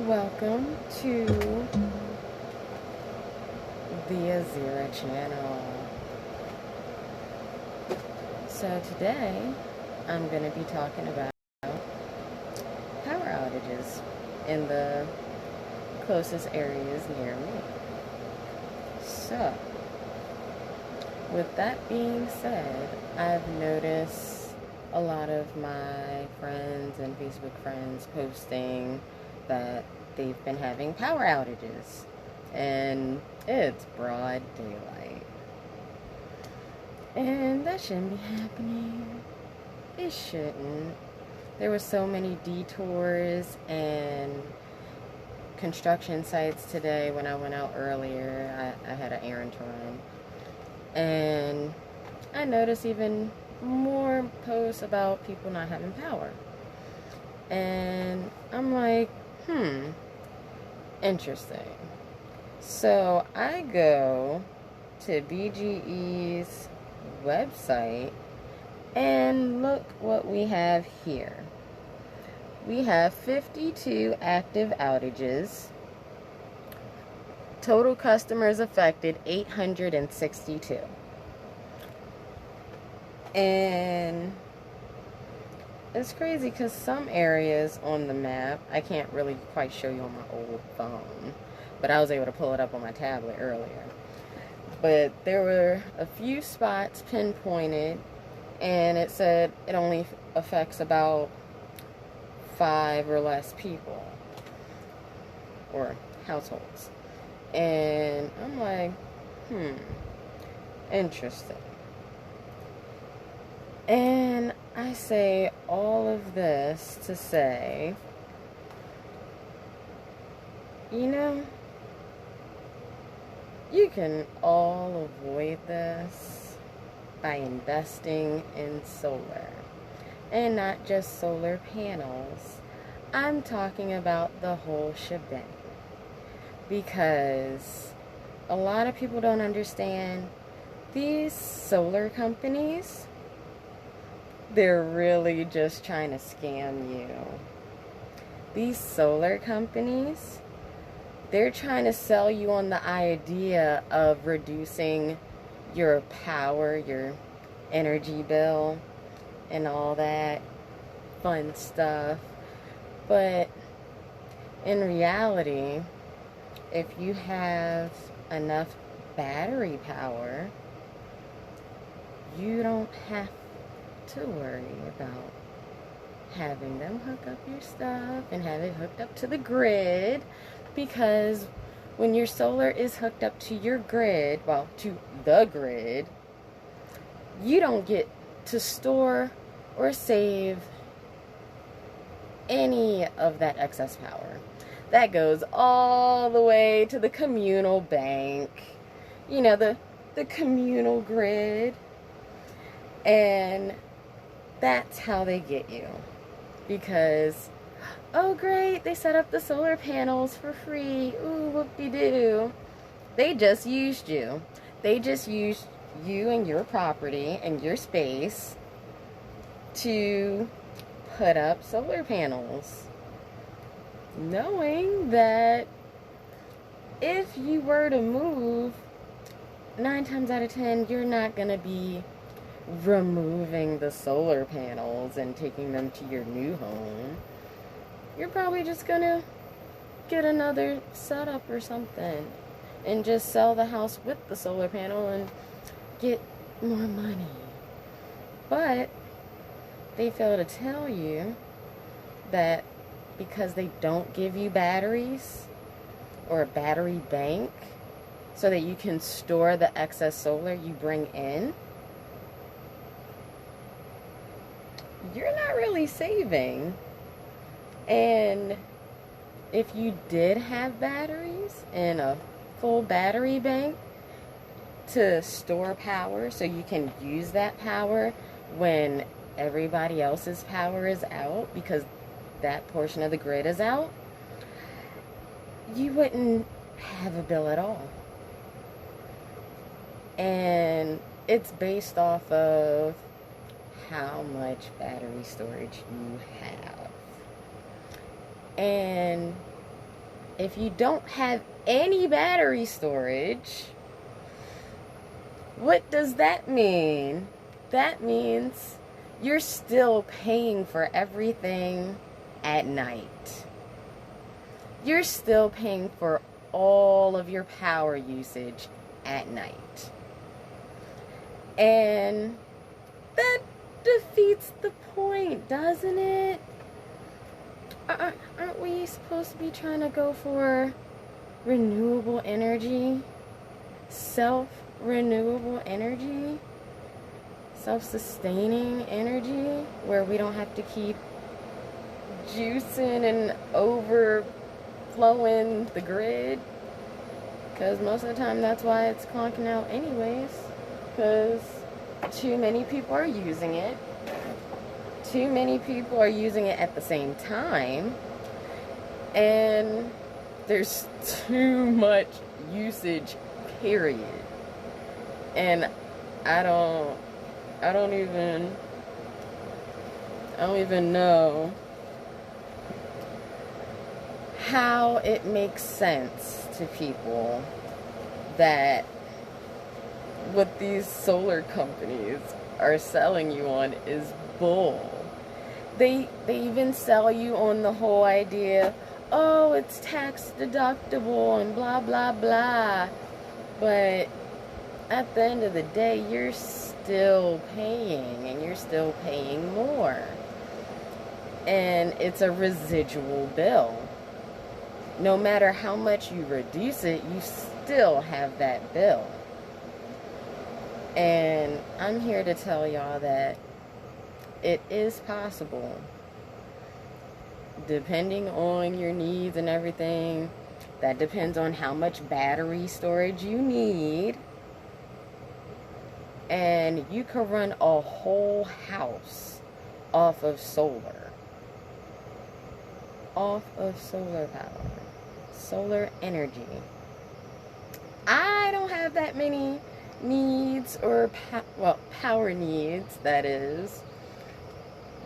Welcome to the Azyra channel. So today I'm going to be talking about power outages in the closest areas near me. So, with that being said, I've noticed a lot of my friends and Facebook friends posting that they've been having power outages, and it's broad daylight, and that shouldn't be happening. It shouldn't. There were so many detours and construction sites today. When I went out earlier, I had an errand to run, and I noticed even more posts about people not having power, and I'm like, interesting. So I go to BGE's website and look what we have here. We have 52 active outages. Total customers affected 862. And it's crazy because some areas on the map, I can't really quite show you on my old phone, but I was able to pull it up on my tablet earlier. But there were a few spots pinpointed, and it said it only affects about 5 or less people or households. And I'm like, interesting. And I say all of this to say, you can all avoid this by investing in solar. And not just solar panels. I'm talking about the whole shebang. Because a lot of people don't understand these solar companies. They're really just trying to scam you. These solar companies, they're trying to sell you on the idea of reducing your power, your energy bill, and all that fun stuff. But in reality, if you have enough battery power, you don't have to worry about having them hook up your stuff and have it hooked up to the grid, because when your solar is hooked up to your grid, to the grid, you don't get to store or save any of that excess power. That goes all the way to the communal bank, the communal grid, and that's how they get you. Because, oh great, they set up the solar panels for free. Ooh, whoop-de-doo. They just used you. They just used you and your property and your space to put up solar panels, knowing that if you were to move, 9 times out of 10, you're not going to be removing the solar panels and taking them to your new home. You're probably just gonna get another setup or something and just sell the house with the solar panel and get more money. But they fail to tell you that because they don't give you batteries or a battery bank so that you can store the excess solar you bring in, you're not really saving. And if you did have batteries and a full battery bank to store power so you can use that power when everybody else's power is out, because that portion of the grid is out, you wouldn't have a bill at all. And it's based off of how much battery storage you have. And if you don't have any battery storage, what does that mean? That means you're still paying for everything at night. You're still paying for all of your power usage at night. And that defeats the point, doesn't it? Aren't we supposed to be trying to go for renewable energy? Self-renewable energy? Self-sustaining energy? Where we don't have to keep juicing and overflowing the grid? Because most of the time that's why it's clonking out anyways. Because too many people are using it. Too many people are using it at the same time, and there's too much usage, period. And I don't even know how it makes sense to people that what these solar companies are selling you on is bull. They even sell you on the whole idea, oh, it's tax deductible and blah, blah, blah. But at the end of the day, you're still paying, and you're still paying more. And it's a residual bill. No matter how much you reduce it, you still have that bill. And I'm here to tell y'all that it is possible, depending on your needs and everything. That depends on how much battery storage you need. And you can run a whole house off of solar. Off of solar power. Solar energy. I don't have that many needs, or power needs, that is.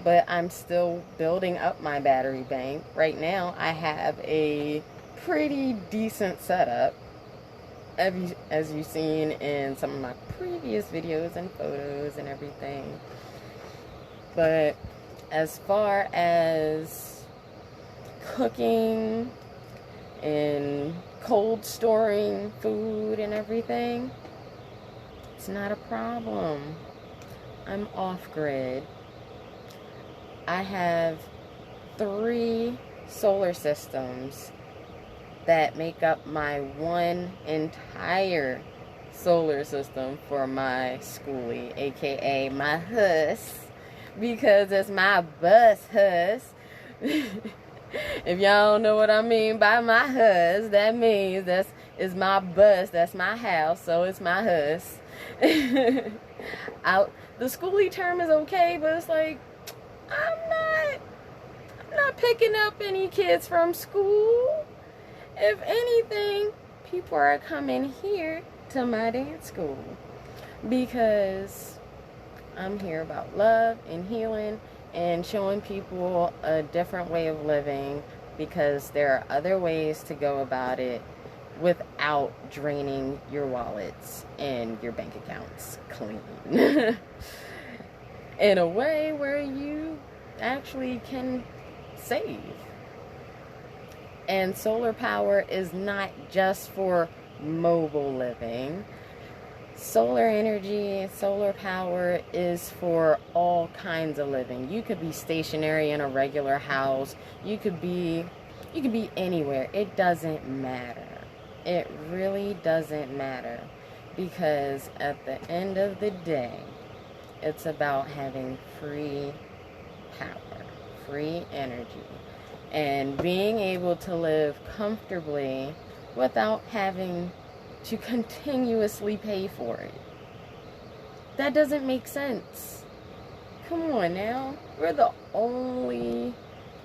But I'm still building up my battery bank. Right now, I have a pretty decent setup, as you've seen in some of my previous videos and photos and everything. But as far as cooking and cold storing food and everything, it's not a problem. I'm off-grid. I have 3 solar systems that make up my one entire solar system for my schoolie, aka my hus, because it's my bus hus. If y'all don't know what I mean by my hus, that means is my bus, that's my house, so it's my hus. The schoolie term is okay, but it's like, I'm not picking up any kids from school. If anything, people are coming here to my dance school because I'm here about love and healing and showing people a different way of living, because there are other ways to go about it without draining your wallets and your bank accounts clean. In a way where you actually can save. And solar power is not just for mobile living. Solar energy, solar power is for all kinds of living. You could be stationary in a regular house. You could be anywhere. It doesn't matter. It really doesn't matter, because at the end of the day, it's about having free power, free energy, and being able to live comfortably without having to continuously pay for it. That doesn't make sense. Come on now. We're the only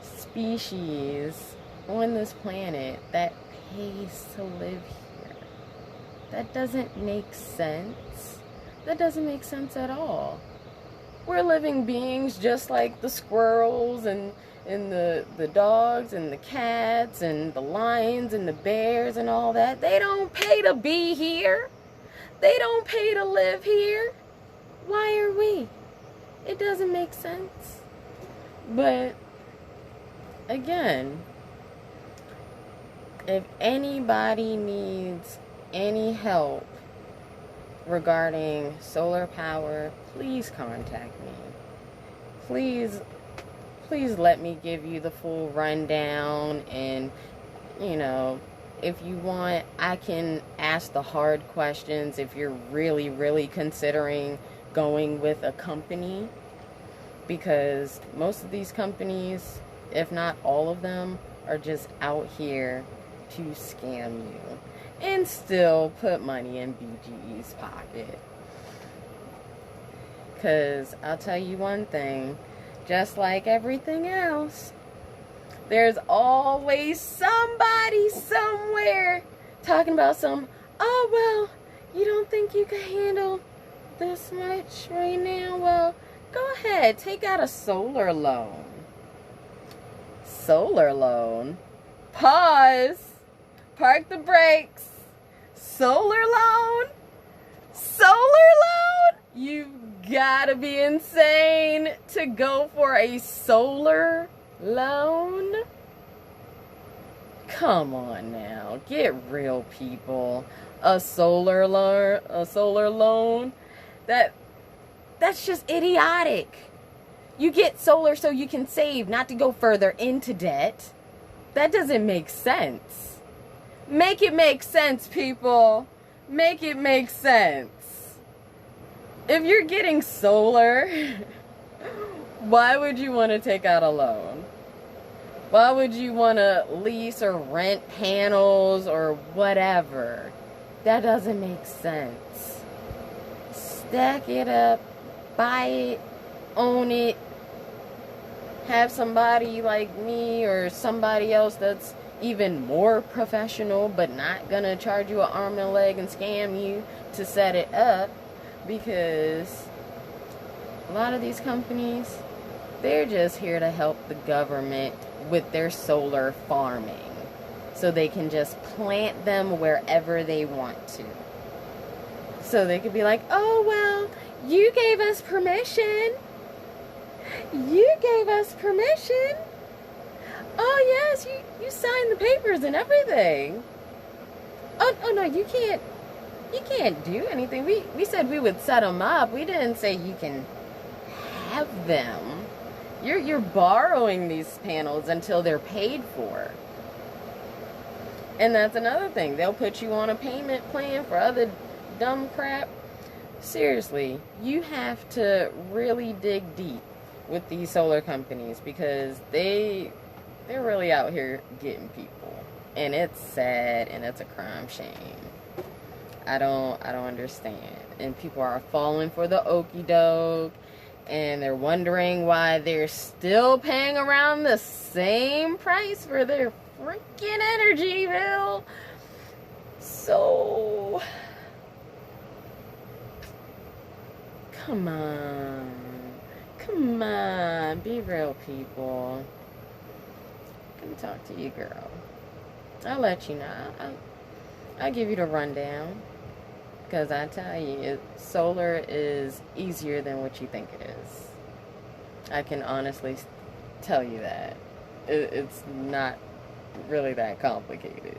species on this planet that pays to live here. That doesn't make sense. That doesn't make sense at all. We're living beings just like the squirrels and the dogs and the cats and the lions and the bears and all that. They don't pay to be here. They don't pay to live here. Why are we? It doesn't make sense. But again, if anybody needs any help regarding solar power, please contact me. Please let me give you the full rundown, and if you want, I can ask the hard questions if you're really considering going with a company, because most of these companies, if not all of them, are just out here to scam you and still put money in BGE's pocket. Because I'll tell you one thing, just like everything else, there's always somebody somewhere talking about oh, well, you don't think you can handle this much right now? Well, go ahead, take out a solar loan. Solar loan? Pause. Park the brakes. Solar loan? Solar loan? You've gotta be insane to go for a solar loan. Come on now, get real, people. A solar loan? That's just idiotic. You get solar so you can save, not to go further into debt. That doesn't make sense. Make it make sense, people. Make it make sense. If you're getting solar, why would you want to take out a loan? Why would you want to lease or rent panels or whatever? That doesn't make sense. Stack it up, buy it, own it, have somebody like me or somebody else that's even more professional but not gonna charge you an arm and a leg and scam you to set it up, because a lot of these companies, they're just here to help the government with their solar farming so they can just plant them wherever they want to. So they could be like, oh, well, you gave us permission. You gave us permission. Oh, yes, you signed the papers and everything. Oh no, you can't do anything. We said we would set them up. We didn't say you can have them. You're borrowing these panels until they're paid for. And that's another thing. They'll put you on a payment plan for other dumb crap. Seriously, you have to really dig deep with these solar companies, because they're really out here getting people. And it's sad, and it's a crime shame. I don't understand. And people are falling for the okie doke, and they're wondering why they're still paying around the same price for their freaking energy bill. So, come on, be real, people. Come talk to your girl. I'll let you know. I'll give you the rundown. Because I tell you, solar is easier than what you think it is. I can honestly tell you that. It's not really that complicated.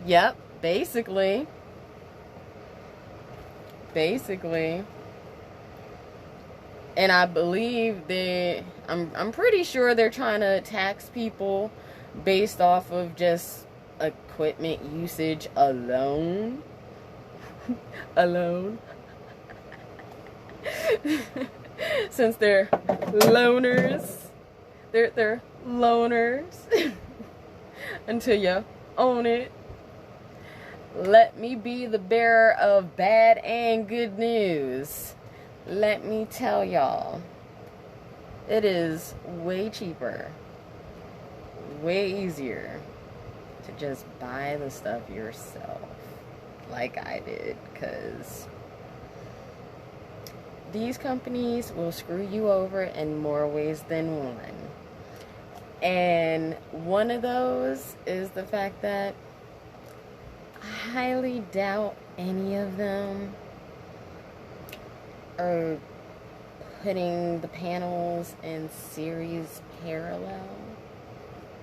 Yep, basically. And I believe I'm pretty sure they're trying to tax people based off of just equipment usage alone. Since they're loners. They're loners. Until you own it. Let me be the bearer of bad and good news. Let me tell y'all, it is way cheaper, way easier to just buy the stuff yourself. like I did, because these companies will screw you over in more ways than one. And one of those is the fact that I highly doubt any of them are putting the panels in series parallel.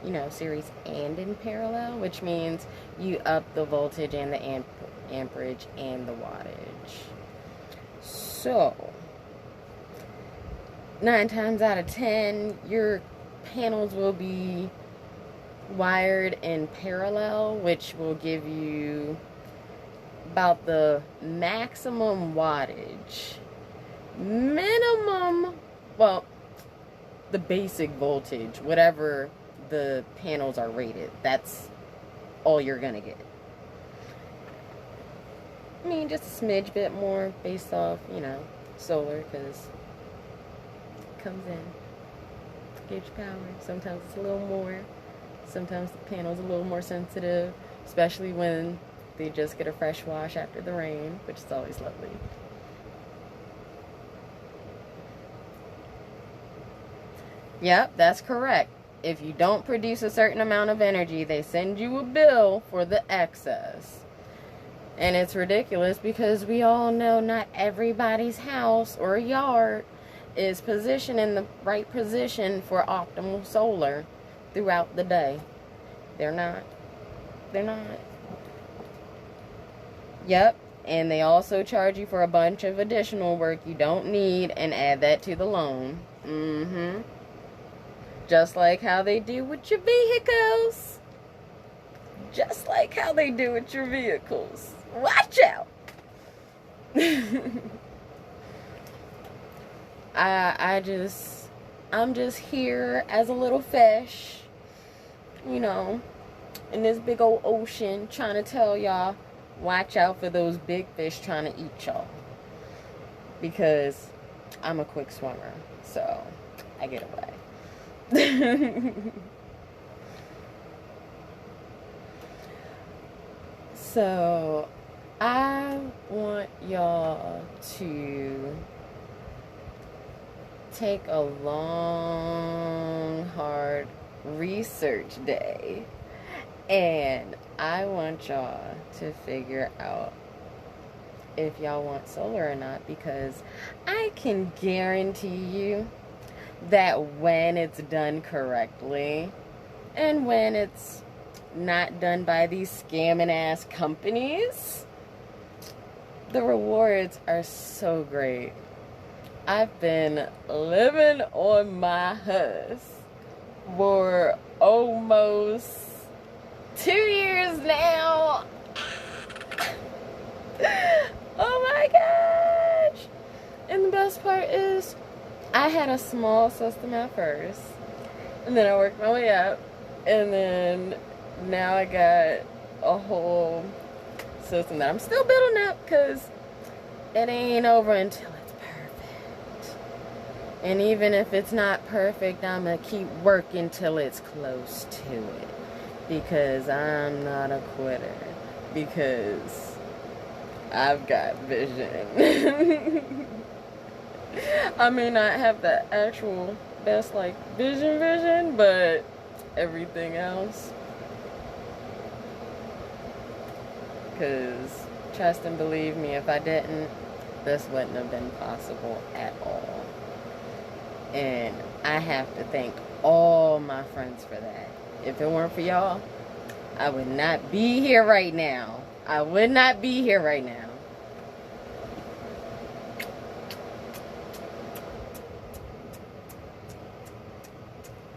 You know, series and in parallel, which means you up the voltage and the amperage and the wattage. So, 9 times out of 10, your panels will be wired in parallel, which will give you about the maximum wattage. Minimum, well, the basic voltage, whatever the panels are rated, that's all you're gonna get. I mean, just a smidge bit more based off, you know, solar, because it comes in, gauge power. Sometimes it's a little more. Sometimes the panel's a little more sensitive, especially when they just get a fresh wash after the rain, which is always lovely. Yep, that's correct. If you don't produce a certain amount of energy, they send you a bill for the excess. And it's ridiculous because we all know not everybody's house or yard is positioned in the right position for optimal solar throughout the day. They're not. They're not. Yep. And they also charge you for a bunch of additional work you don't need and add that to the loan. Mm-hmm. Just like how they do with your vehicles. Just like how they do with your vehicles. Watch out! I'm just here as a little fish, you know, in this big old ocean, trying to tell y'all, watch out for those big fish trying to eat y'all. Because I'm a quick swimmer, so I get away. So I want y'all to take a long, hard research day, and I want y'all to figure out if y'all want solar or not, because I can guarantee you that when it's done correctly and when it's not done by these scamming ass companies, the rewards are so great. I've been living on my husk for almost 2 years now. Oh my gosh! And the best part is, I had a small system at first, and then I worked my way up, and then now I got a whole system that I'm still building up, because it ain't over until it's perfect. And even if it's not perfect, I'm going to keep working till it's close to it, because I'm not a quitter, because I've got vision. I may not have the actual best, like, vision, but everything else. Because, trust and believe me, if I didn't, this wouldn't have been possible at all. And I have to thank all my friends for that. If it weren't for y'all, I would not be here right now. I would not be here right now.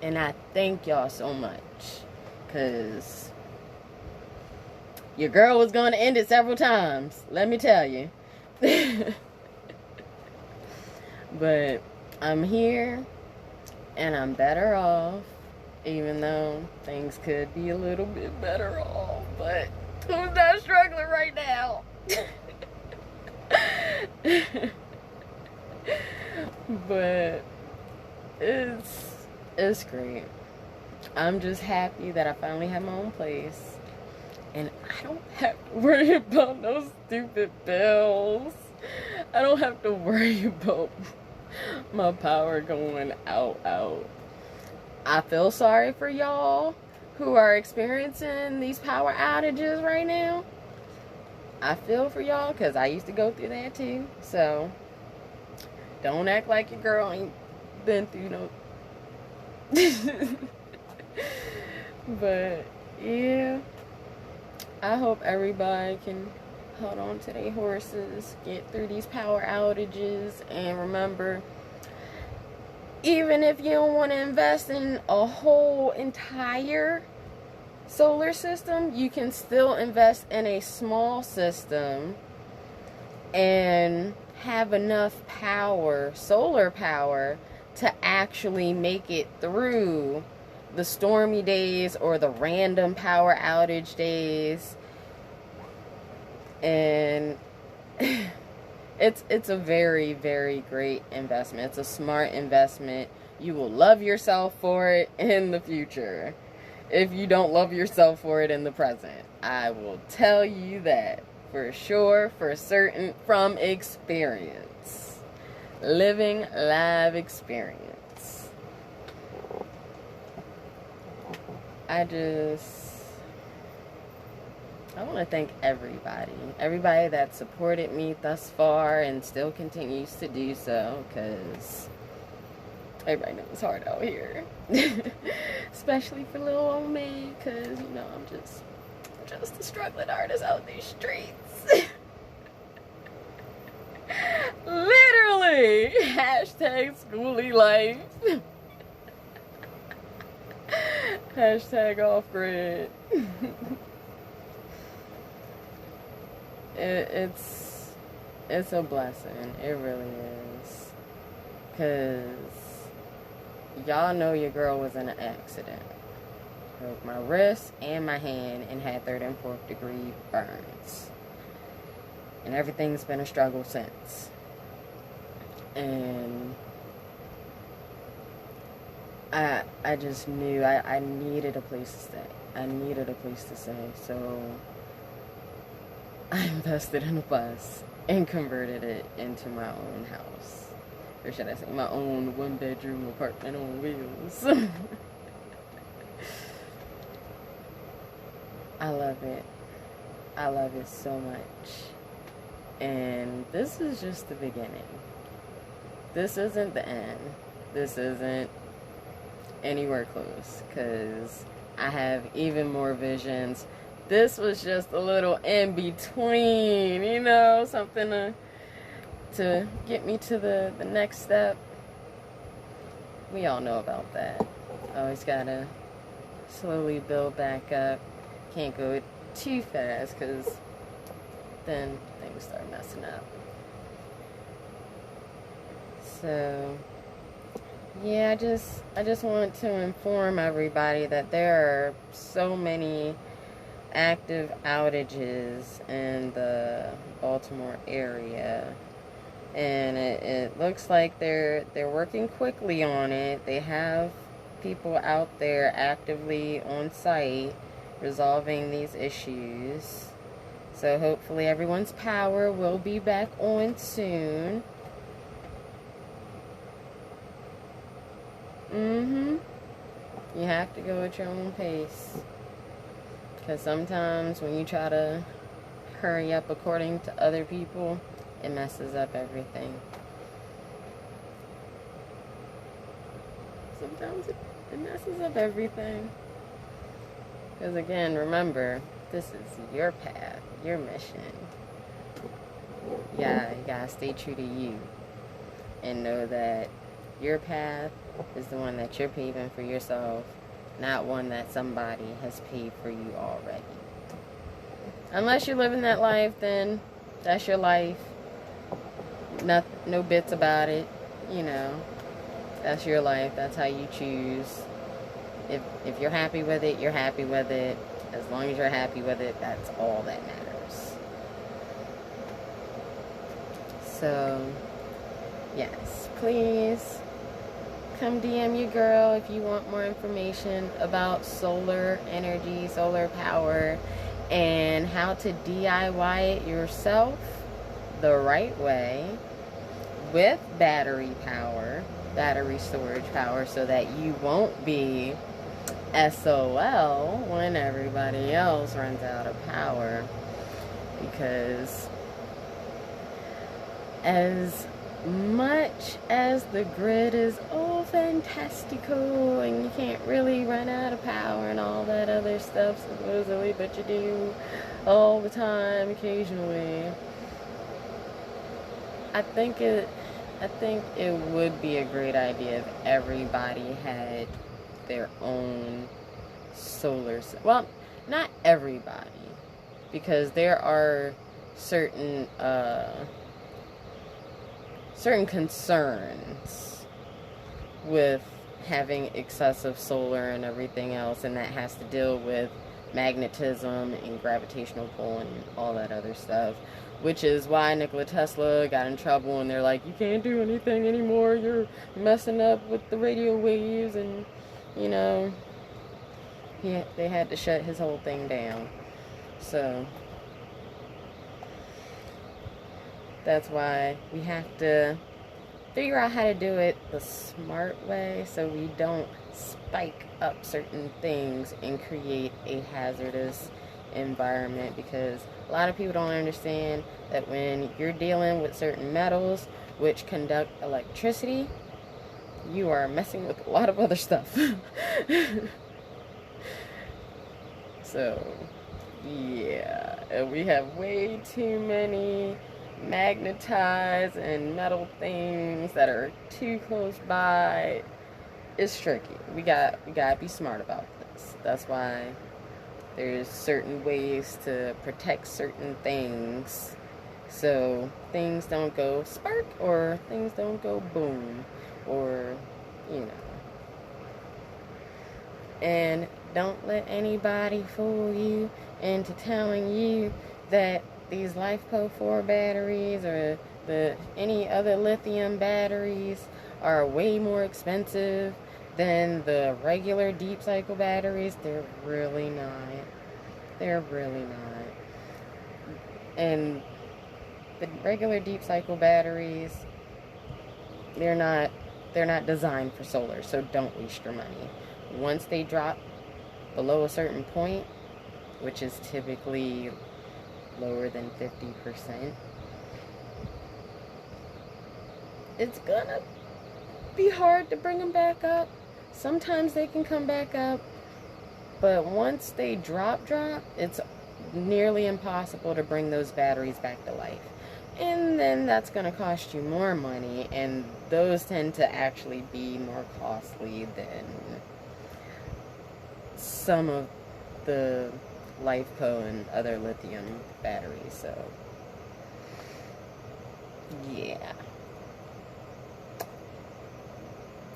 And I thank y'all so much, because your girl was going to end it several times, let me tell you. But I'm here, and I'm better off, even though things could be a little bit better off, but who's not struggling right now? But it's great. I'm just happy that I finally have my own place. And I don't have to worry about no stupid bills. I don't have to worry about my power going out. I feel sorry for y'all who are experiencing these power outages right now. I feel for y'all because I used to go through that too. So don't act like your girl ain't been through no. But yeah, I hope everybody can hold on to their horses, get through these power outages, and remember, even if you don't want to invest in a whole entire solar system, you can still invest in a small system and have enough power, solar power, to actually make it through the stormy days or the random power outage days. And it's a very, very great investment. It's a smart investment. You will love yourself for it in the future. If you don't love yourself for it in the present, I will tell you that for sure, for certain, from experience. Living live experience. I want to thank everybody that supported me thus far and still continues to do so, because everybody knows it's hard out here. Especially for little old me, because, you know, I'm just a struggling artist out these streets. Literally! Hashtag schooly life. Hashtag off grid. It's a blessing. It really is. Because y'all know your girl was in an accident. Broke my wrist and my hand and had 3rd and 4th degree burns. And everything's been a struggle since. And I just knew I needed a place to stay. I needed a place to stay. So I invested in a bus and converted it into my own house. Or should I say my own 1-bedroom apartment on wheels. I love it. I love it so much. And this is just the beginning. This isn't the end. This isn't anywhere close, because I have even more visions. This was just a little in between, you know, something to get me to the next step. We all know about that. Always gotta slowly build back up. Can't go too fast, because then things start messing up. So yeah, I just want to inform everybody that there are so many active outages in the Baltimore area, and it looks like they're working quickly on it. They have people out there actively on site resolving these issues. So hopefully everyone's power will be back on soon. You have to go at your own pace. Because sometimes when you try to hurry up according to other people, it messes up everything. Sometimes it messes up everything. Because again, remember, this is your path, your mission. Yeah, you gotta stay true to you. And know that your path is the one that you're paving for yourself, not one that somebody has paved for you already. Unless you're living that life, then that's your life. No bits about it, you know. That's your life. That's how you choose. If you're happy with it, you're happy with it. As long as you're happy with it, that's all that matters. So, yes, please come DM your girl if you want more information about solar energy, solar power, and how to DIY it yourself the right way with battery power, battery storage power, so that you won't be SOL when everybody else runs out of power. Because as much as the grid is fantastical and you can't really run out of power and all that other stuff supposedly, but you do all the time occasionally, I think it would be a great idea if everybody had their own solar system. Well, not everybody, because there are certain concerns with having excessive solar and everything else, and that has to deal with magnetism and gravitational pull and all that other stuff, which is why Nikola Tesla got in trouble, and they're like, you can't do anything anymore, you're messing up with the radio waves, and you know, they had to shut his whole thing down. So that's why we have to figure out how to do it the smart way, so we don't spike up certain things and create a hazardous environment. Because a lot of people don't understand that when you're dealing with certain metals which conduct electricity, you are messing with a lot of other stuff. So yeah, and we have way too many magnetized and metal things that are too close by. It's tricky. We gotta be smart about this. That's why there's certain ways to protect certain things, so things don't go spark or things don't go boom, or you know. And don't let anybody fool you into telling you that these LiFePO4 batteries or any other lithium batteries are way more expensive than the regular deep cycle batteries. They're really not. They're really not. And the regular deep cycle batteries, they're not designed for solar, so don't waste your money. Once they drop below a certain point, which is typically lower than 50%, it's gonna be hard to bring them back up. Sometimes they can come back up, but once they drop, it's nearly impossible to bring those batteries back to life. And then that's gonna cost you more money, and those tend to actually be more costly than some of the LiFePO and other lithium batteries. So yeah,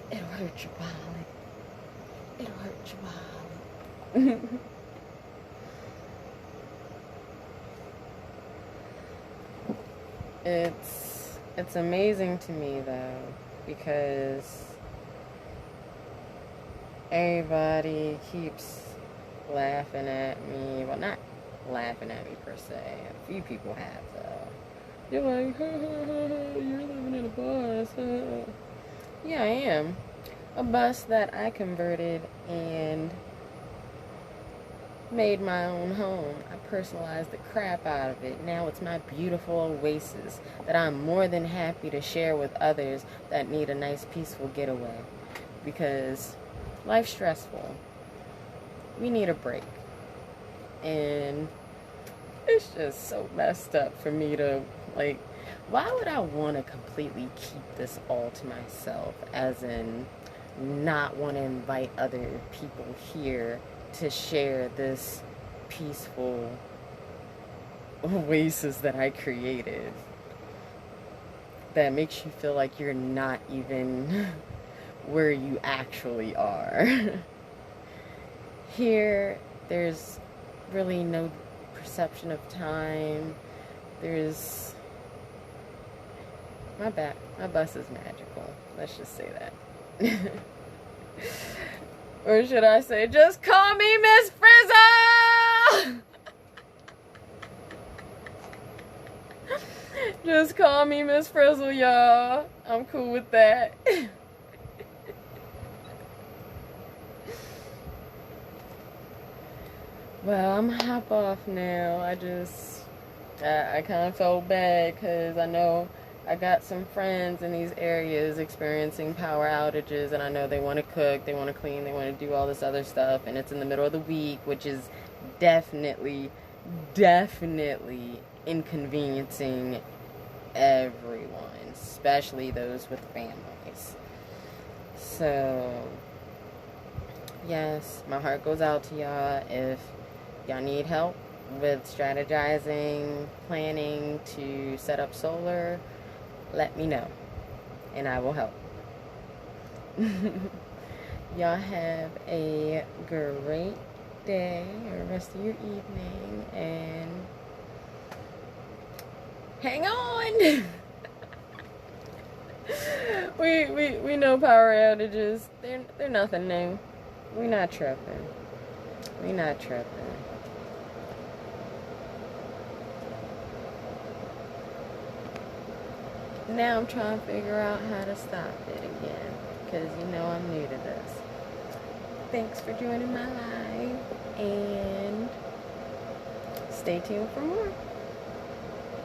it'll hurt your wallet. It'll hurt your wallet. It's amazing to me though, because everybody keeps laughing at me. Well, not laughing at me per se. A few people have though. You're like, ha, ha, ha, ha, you're living in a bus. Ha. Yeah, I am. A bus that I converted and made my own home. I personalized the crap out of it. Now it's my beautiful oasis that I'm more than happy to share with others that need a nice peaceful getaway. Because life's stressful. We need a break. And it's just so messed up for me to, like, why would I want to completely keep this all to myself? As in, not want to invite other people here to share this peaceful oasis that I created that makes you feel like you're not even where you actually are. Here, there's really no perception of time. There's... My bus is magical. Let's just say that. Or should I say, just call me Miss Frizzle! Just call me Miss Frizzle, y'all. I'm cool with that. Well, I'm gonna hop off now. I kind of felt bad because I know I got some friends in these areas experiencing power outages, and I know they want to cook, they want to clean, they want to do all this other stuff, and it's in the middle of the week, which is definitely inconveniencing everyone, especially those with families. So, yes, my heart goes out to y'all. If y'all need help with strategizing, planning to set up solar, let me know, and I will help. Y'all have a great day or rest of your evening, and hang on. we know power outages. They're nothing new. We not tripping. Now I'm trying to figure out how to stop it again, because you know I'm new to this. Thanks for joining my live, and stay tuned for more.